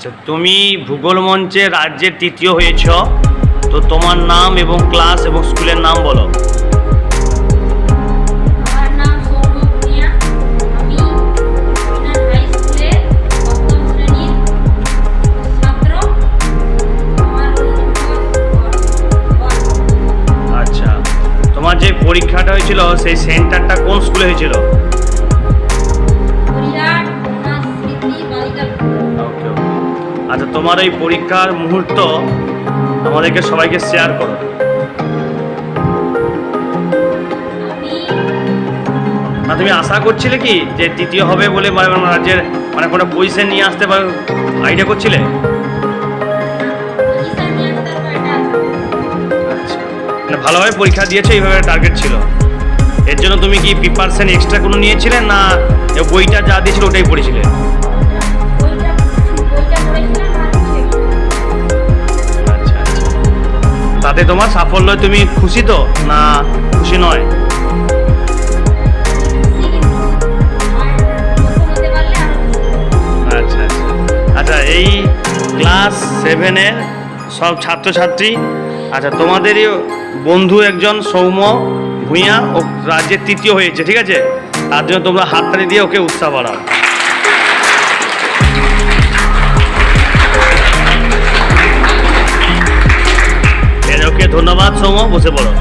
আচ্ছা, তুমি ভূগোল মঞ্চে রাজ্যের তৃতীয় হয়েছ, তো তোমার নাম এবং ক্লাস এবং স্কুলের নাম বলো। আমার নাম সৌম্য ভুঁইয়া। আমি হাই স্কুলের সপ্তম শ্রেণীর ছাত্র। আমার আচ্ছা, তোমার যে পরীক্ষাটা হয়েছিল সেই সেন্টারটা কোন স্কুলে হয়েছিল? হরিরাট কন্যা স্মৃতি বালিকা বিদ্যালয়। ওকে ওকে। আচ্ছা, তোমার এই পরীক্ষার মুহূর্ত আমাদেরকে সবাইকে শেয়ার করো। আমি না, তুমি আশা করছিলে কি যে তৃতীয় হবে বলে, মানে রাজ্যের মানে কোনো পজিশন নিয়ে আসতে পারো, আইডিয়া করছিলে? পজিশন নিয়ে আসতে পারবো এটা আশা করি। আচ্ছা, মানে ভালোভাবে পরীক্ষা দিয়েছো, এইভাবে টার্গেট ছিল। এর জন্য তুমি কি প্রিপারেশন এক্সট্রা কোনো নিয়েছিলে, না বইটা যা দিয়েছিল ওটাই পড়েছিলে? বইটা পড়েছিলাম আর সেগুলো আচ্ছা আচ্ছা। তাতে তোমার সাফল্য তুমি খুশি তো, না খুশি নয়? আচ্ছা আচ্ছা। আচ্ছা, এই ক্লাস 7-এর সব ছাত্রছাত্রী, আচ্ছা তোমাদেরই বন্ধু একজন সৌম্য ভূঁইয়া ও রাজ্যের তৃতীয় হয়েছে, ঠিক আছে? তার জন্য তোমরা হাততালি দিয়ে ওকে উৎসাহ বাড়াও। ওকে, ধন্যবাদ সৌম্য, বসে পড়ো।